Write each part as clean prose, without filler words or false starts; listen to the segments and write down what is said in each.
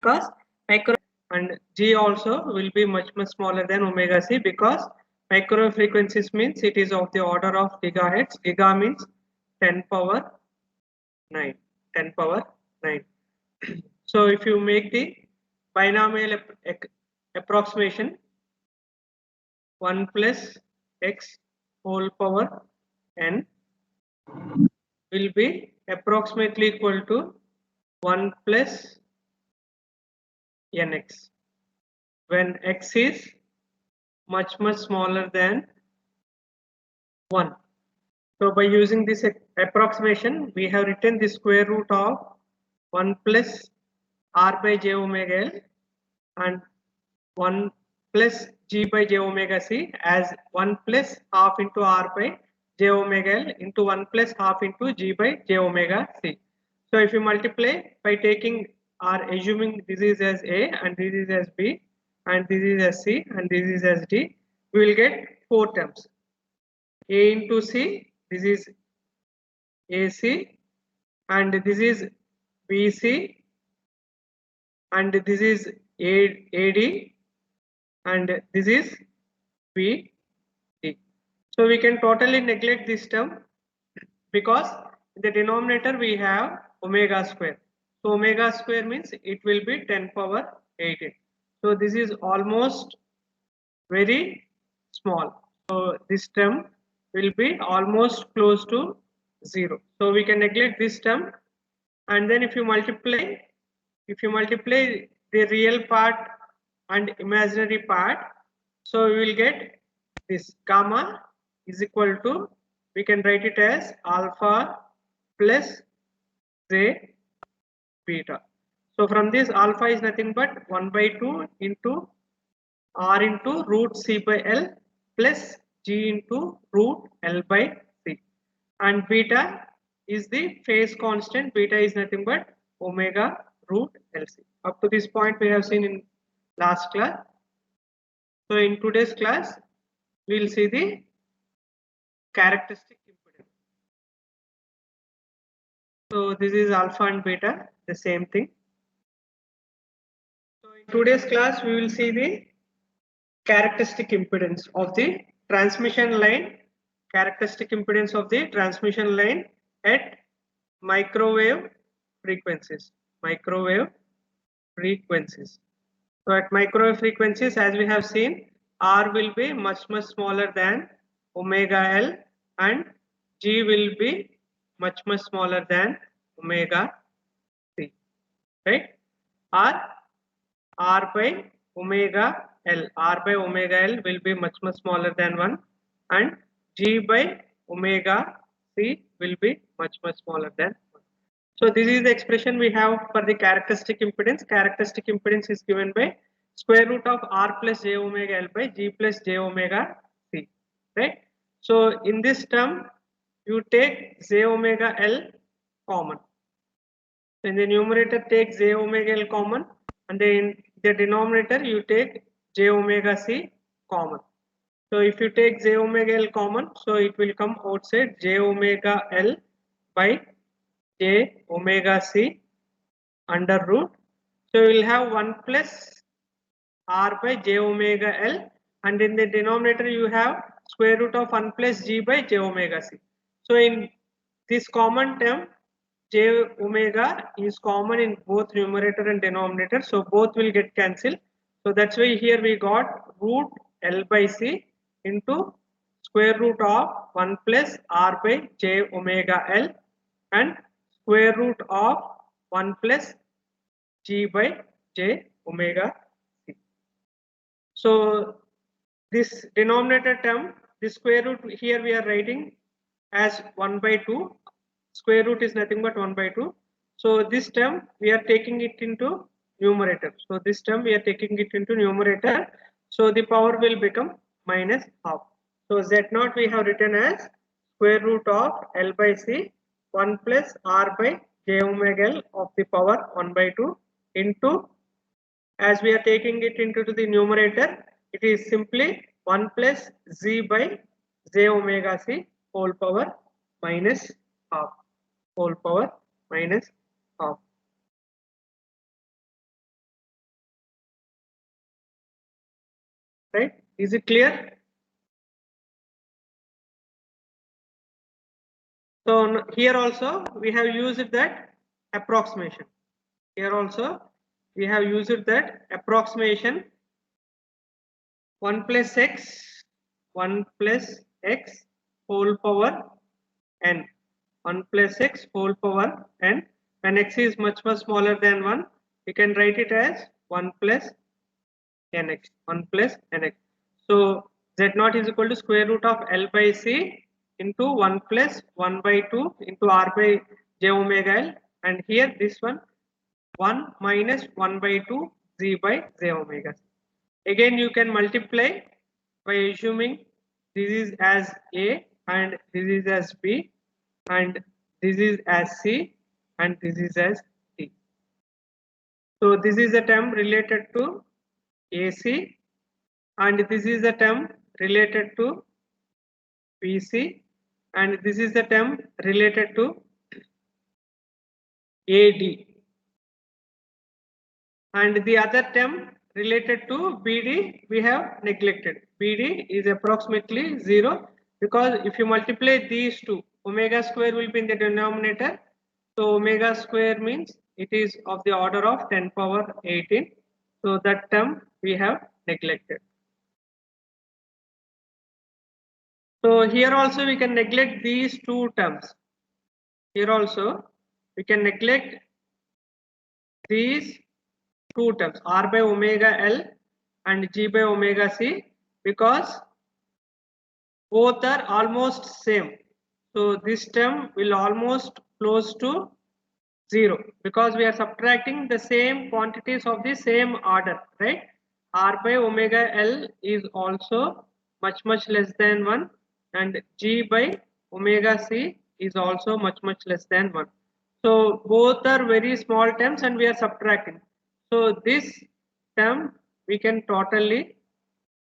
because micro and G also will be much smaller than omega C because microwave frequencies means it is of the order of gigahertz. Giga means 10 power 9. 10 power 9. So if you make the binomial approximation 1 plus x whole power n will be approximately equal to 1 plus nx when x is much smaller than 1. So by using this approximation, we have written the square root of 1 plus r by j omega l and 1 plus g by j omega c as 1 plus half into r by j omega l into 1 plus half into g by j omega c. So if you multiply by taking or assuming this is as a and this is as b and this is as c and this is as d, we will get 4 terms. A into c, this is AC and this is BC and this is AD and this is BD. So we can totally neglect this term because in the denominator we have omega square. So omega square means it will be 10 power 18. So this is almost very small. So this term will be almost close to 0. So we can neglect this term, and then if you multiply the real part and imaginary part, so we will get this gamma is equal to, we can write it as alpha plus j beta. So from this alpha is nothing but 1 by 2 into r into root c by l plus g into root l by c, and beta is the phase constant. Beta is nothing but omega root LC. Up to this point we have seen in last class. So in today's class we will see the characteristic impedance. So this is alpha and beta, the same thing. So in today's class we will see the characteristic impedance of the transmission line, characteristic impedance of the transmission line at microwave frequencies. So at microwave frequencies, as we have seen, R will be much smaller than omega L and G will be much smaller than omega C, right? R by omega L. R by omega L will be much smaller than 1 and G by omega C will be much smaller than 1. So this is the expression we have for the characteristic impedance. Characteristic impedance is given by square root of R plus j omega L by G plus j omega C, right? So in this term, you take j omega L common. In the numerator, take j omega L common, and then in the denominator, you take j omega C common. So if you take j omega L common, so it will come outside j omega L by j omega C under root. So we will have 1 plus r by j omega L, and in the denominator you have square root of 1 plus g by j omega C. So in this common term, j omega is common in both numerator and denominator, so both will get cancelled. So that's why here we got root L by C into square root of 1 plus r by j omega L and square root of 1 plus g by j omega c. So this denominator term, this square root here we are writing as 1 by 2. Square root is nothing but 1 by 2. So this term we are taking it into numerator. So this term we are taking it into numerator. So the power will become minus half. So Z0 we have written as square root of L by C 1 plus R by j omega L of the power 1 by 2 into, as we are taking it into the numerator, it is simply 1 plus Z by j omega C whole power minus half. Whole power minus half. right? Is it clear? So here also we have used that approximation. Here also we have used that approximation 1 plus x, 1 plus x whole power n, 1 plus x whole power n. When x is much smaller than 1, we can write it as 1 plus nx, 1 plus nx. So z naught is equal to square root of L by C into 1 plus 1 by 2 into R by j omega L, and here this one 1 minus 1 by 2 z by j omega C. Again you can multiply by assuming this is as A and this is as B and this is as C and this is as D. So this is a term related to AC and this is a term related to BC and this is the term related to AD, and the other term related to BD we have neglected. BD is approximately 0 because if you multiply these two, omega square will be in the denominator. So omega square means it is of the order of 10 power 18. So that term we have neglected. So here also we can neglect these two terms. Here also we can neglect these two terms R by omega L and G by omega C because both are almost same. So this term will almost close to 0 because we are subtracting the same quantities of the same order, right? R by omega L is also much less than 1 and G by omega C is also much less than 1. So both are very small terms and we are subtracting. So this term we can totally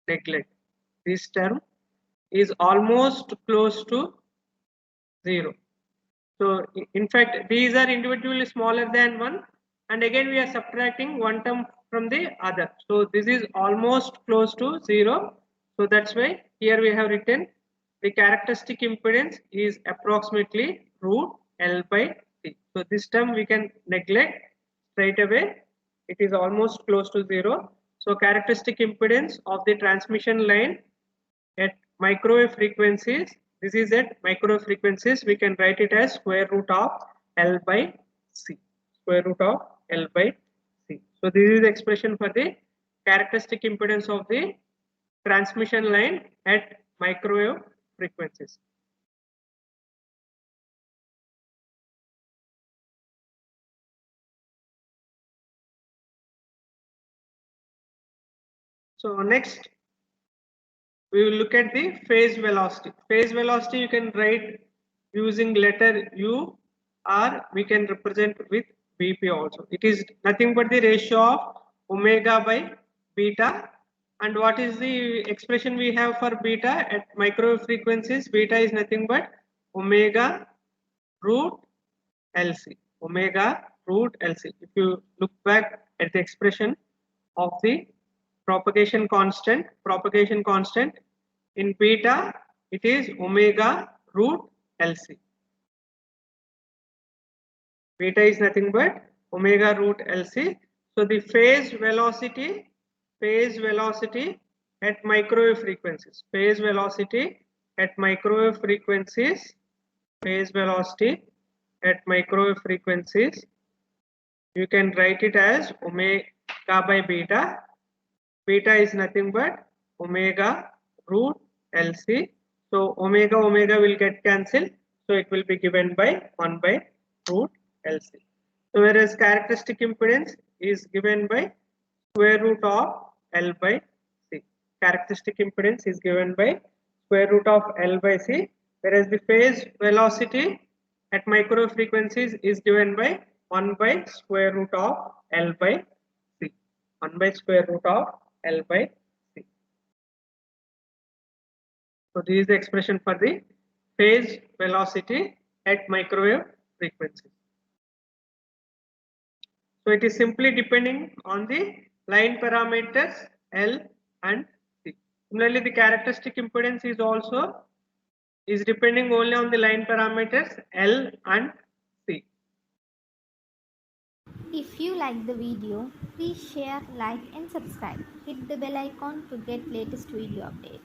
neglect. This term is almost close to 0. So in fact these are individually smaller than 1 and again we are subtracting one term from the other. So this is almost close to 0. So that's why here we have written the characteristic impedance is approximately root L by C. So this term we can neglect straight away. It is almost close to 0. So characteristic impedance of the transmission line at microwave frequencies, this is at microwave frequencies, we can write it as square root of L by C, square root of L by C. So this is the expression for the characteristic impedance of the transmission line at microwave frequencies. So next we will look at the phase velocity. Phase velocity you can write using letter U or we can represent with Vp also. It is nothing but the ratio of omega by beta. And what is the expression we have for beta at microwave frequencies? Beta is nothing but omega root LC. Omega root LC. If you look back at the expression of the propagation constant in beta, it is omega root LC. Beta is nothing but omega root LC. So the phase velocity at microwave frequencies, phase velocity at microwave frequencies, you can write it as omega by beta. Beta is nothing but omega root LC. So omega will get cancelled. So it will be given by 1 by root LC. So whereas characteristic impedance is given by square root of L by C. Characteristic impedance is given by square root of L by C, whereas the phase velocity at microwave frequencies is given by 1 by square root of L by C. 1 by square root of L by C. So this is the expression for the phase velocity at microwave frequencies. So it is simply depending on the line parameters L and C. Similarly, the characteristic impedance is depending only on the line parameters L and C. If you like the video, please share, like and subscribe. Hit the bell icon to get latest video updates.